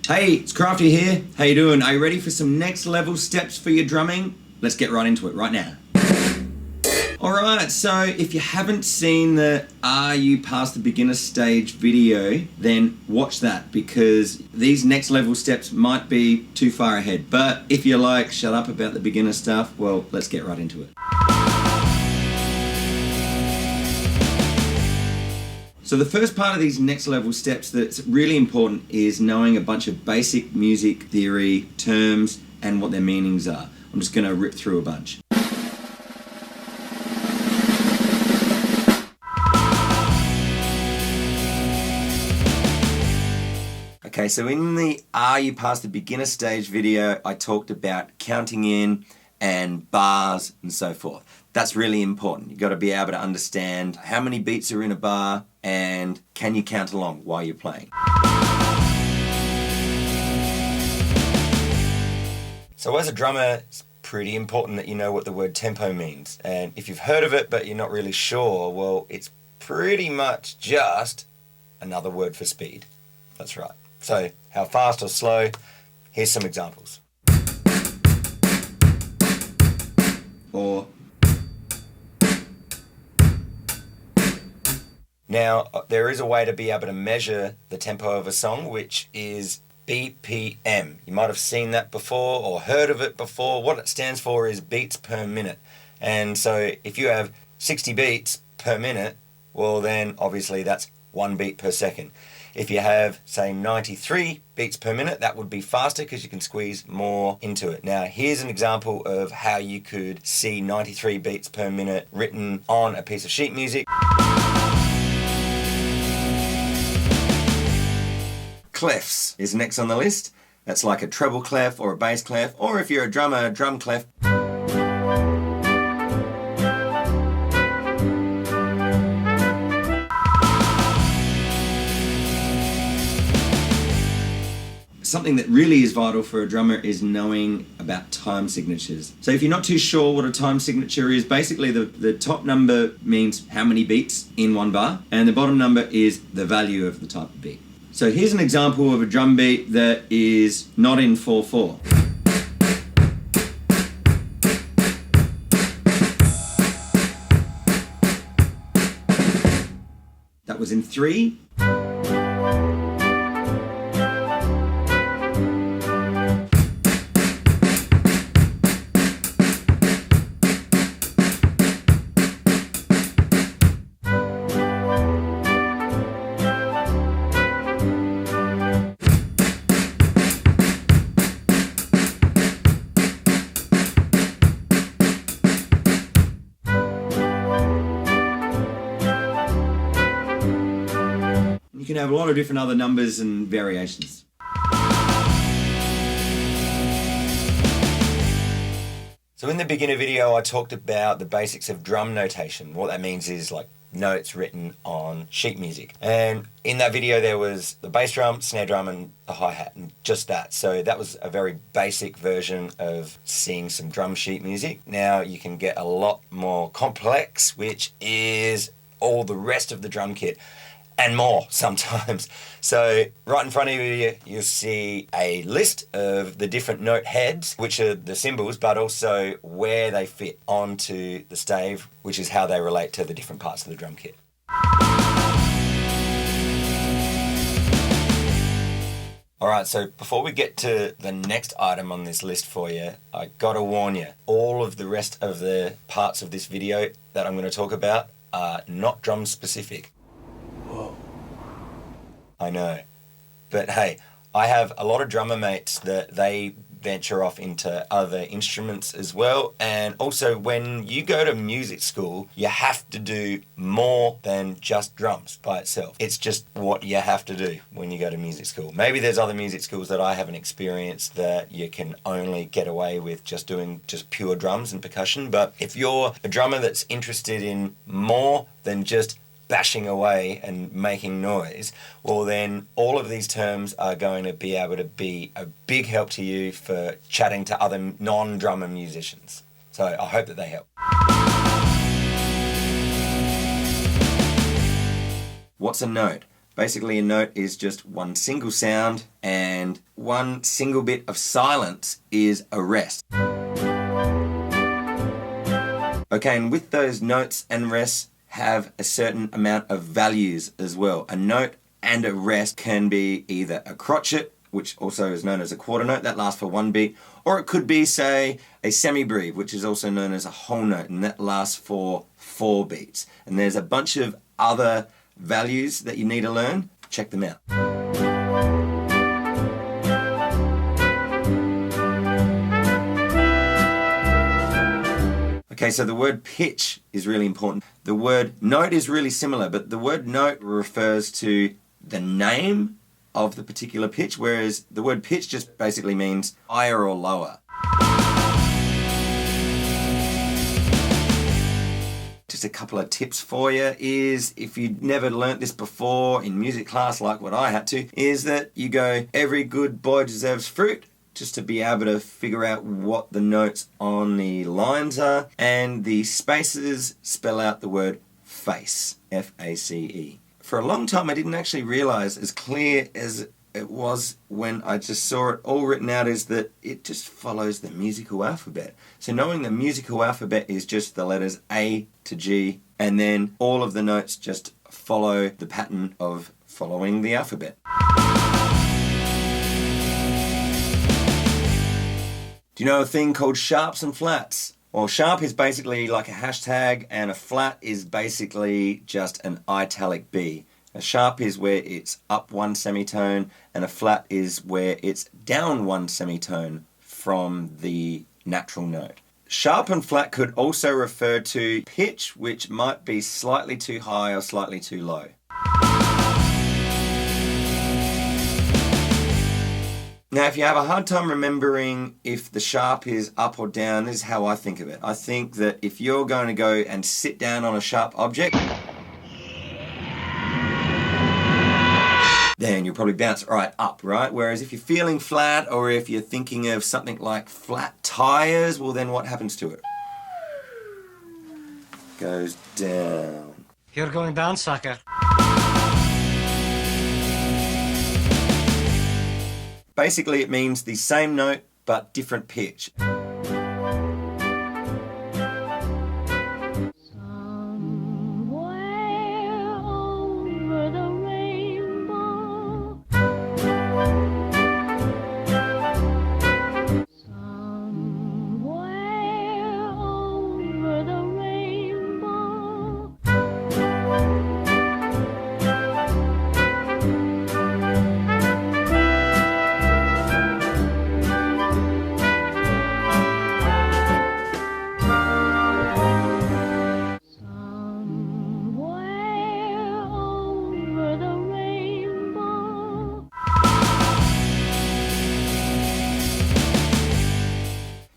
Hey, it's Crafty here. How you doing? Are you ready for some next level steps for your drumming? Let's get right into it right now. Alright, so if you haven't seen the Are You Past the Beginner Stage video, then watch that, because these next level steps might be too far ahead. But if you're like, shut up about the beginner stuff, well, let's get right into it. So the first part of these next level steps that's really important is knowing a bunch of basic music theory terms and what their meanings are. I'm just going to rip through a bunch. Okay, so in the Are You Past the Beginner Stage video, I talked about counting in and bars and so forth. That's really important. You've got to be able to understand how many beats are in a bar and can you count along while you're playing. So as a drummer, it's pretty important that you know what the word tempo means. And if you've heard of it but you're not really sure, well, it's pretty much just another word for speed. That's right. So how fast or slow? Here's some examples. Or now, there is a way to be able to measure the tempo of a song, which is BPM. You might have seen that before or heard of it before. What it stands for is beats per minute. And so if you have 60 beats per minute, well then obviously that's 1 beat per second. If you have, say, 93 beats per minute, that would be faster because you can squeeze more into it. Now, here's an example of how you could see 93 beats per minute written on a piece of sheet music. Clefs is next on the list. That's like a treble clef or a bass clef, or if you're a drummer, a drum clef. Something that really is vital for a drummer is knowing about time signatures. So if you're not too sure what a time signature is, basically the top number means how many beats in one bar, and the bottom number is the value of the type of beat. So here's an example of a drum beat that is not in 4/4. That was in 3. You can have a lot of different other numbers and variations. So in the beginner video I talked about the basics of drum notation. What that means is like notes written on sheet music. And in that video there was the bass drum, snare drum and the hi-hat and just that. So that was a very basic version of seeing some drum sheet music. Now you can get a lot more complex, which is all the rest of the drum kit. And more sometimes. So right in front of you, you'll see a list of the different note heads, which are the symbols, but also where they fit onto the stave, which is how they relate to the different parts of the drum kit. Alright, so before we get to the next item on this list for you, I gotta warn you, all of the rest of the parts of this video that I'm going to talk about are not drum specific. Whoa. I know. But hey, I have a lot of drummer mates that they venture off into other instruments as well. And also when you go to music school, you have to do more than just drums by itself. It's just what you have to do when you go to music school. Maybe there's other music schools that I haven't experienced that you can only get away with just doing just pure drums and percussion. But if you're a drummer that's interested in more than just bashing away and making noise, well then all of these terms are going to be able to be a big help to you for chatting to other non-drummer musicians. So I hope that they help. What's a note? Basically a note is just one single sound, and one single bit of silence is a rest. Okay, and with those notes and rests have a certain amount of values as well. A note and a rest can be either a crotchet, which also is known as a quarter note, that lasts for one beat, or it could be, say, a semi-breve, which is also known as a whole note, and that lasts for 4 beats. And there's a bunch of other values that you need to learn. Check them out. Okay, so the word pitch is really important. The word note is really similar, but the word note refers to the name of the particular pitch, whereas the word pitch just basically means higher or lower. Just a couple of tips for you is, if you've never learnt this before in music class like what I had to, is that you go, every good boy deserves fruit, just to be able to figure out what the notes on the lines are, and the spaces spell out the word face, F-A-C-E. For a long time I didn't actually realise, as clear as it was when I just saw it all written out, is that it just follows the musical alphabet. So knowing the musical alphabet is just the letters A to G, and then all of the notes just follow the pattern of following the alphabet. Do you know a thing called sharps and flats? Well, sharp is basically like a hashtag, and a flat is basically just an italic B. A sharp is where it's up 1 semitone, and a flat is where it's down 1 semitone from the natural note. Sharp and flat could also refer to pitch, which might be slightly too high or slightly too low. Now, if you have a hard time remembering if the sharp is up or down, this is how I think of it. I think that if you're going to go and sit down on a sharp object, then you'll probably bounce right up, right? Whereas if you're feeling flat, or if you're thinking of something like flat tires, well then what happens to it? Goes down. You're going down, sucker. Basically, it means the same note, but different pitch.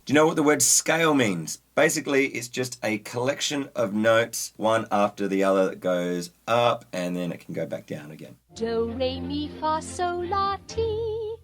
Do you know what the word scale means? Basically, it's just a collection of notes, one after the other, that goes up, and then it can go back down again. Do, re, mi, fa, sol, la, ti.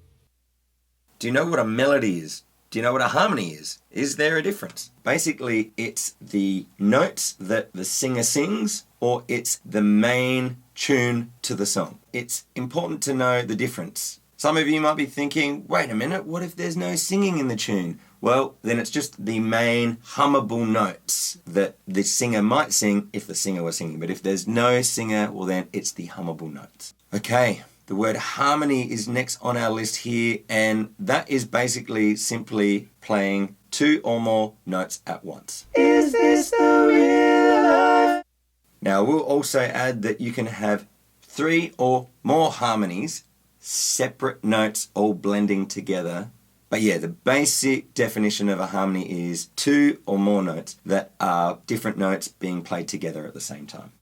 Do you know what a melody is? Do you know what a harmony is? Is there a difference? Basically, it's the notes that the singer sings, or it's the main tune to the song. It's important to know the difference. Some of you might be thinking, wait a minute, what if there's no singing in the tune? Well, then it's just the main hummable notes that the singer might sing if the singer was singing. But if there's no singer, well then it's the hummable notes. Okay, the word harmony is next on our list here, and that is basically simply playing 2 or more notes at once. Is this the real life? Now, we'll also add that you can have 3 or more harmonies, separate notes all blending together. But yeah, the basic definition of a harmony is 2 or more notes that are different notes being played together at the same time.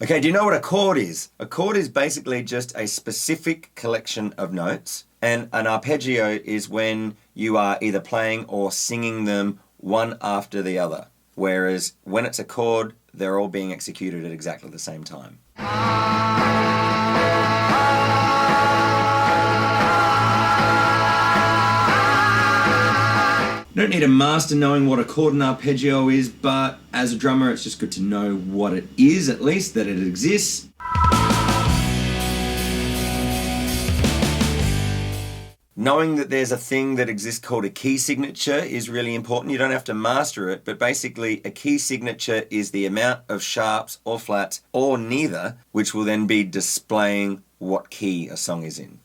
Okay, do you know what a chord is? A chord is basically just a specific collection of notes, and an arpeggio is when you are either playing or singing them one after the other. Whereas when it's a chord, they're all being executed at exactly the same time. You don't need a master knowing what a chord and arpeggio is, but as a drummer it's just good to know what it is, at least that it exists. knowing that there's a thing that exists called a key signature is really important. You don't have to master it, but basically a key signature is the amount of sharps or flats or neither, which will then be displaying what key a song is in.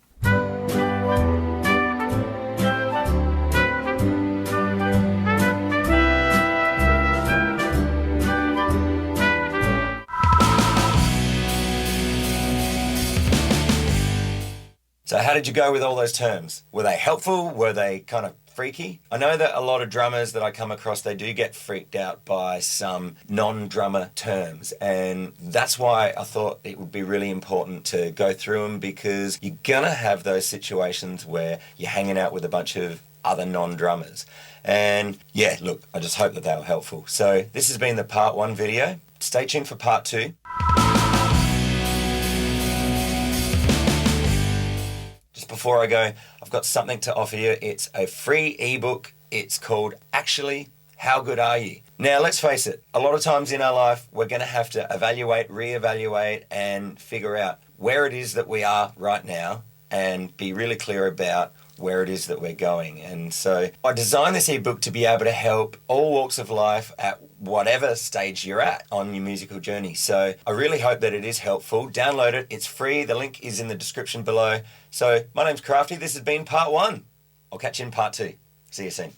So how did you go with all those terms? Were they helpful? Were they kind of freaky? I know that a lot of drummers that I come across, they do get freaked out by some non-drummer terms. And that's why I thought it would be really important to go through them, because you're gonna have those situations where you're hanging out with a bunch of other non-drummers. And yeah, look, I just hope that they were helpful. So this has been the part 1 video. Stay tuned for part 2. Before I go, I've got something to offer you. It's a free ebook. It's called Actually, How Good Are You? Now, let's face it, a lot of times in our life, we're going to have to evaluate, reevaluate, and figure out where it is that we are right now and be really clear about where it is that we're going. And so I designed this ebook to be able to help all walks of life at whatever stage you're at on your musical journey. So I really hope that it is helpful. Download it. It's free. The link is in the description below. So my name's Crafty. This has been part 1. I'll catch you in part 2. See you soon.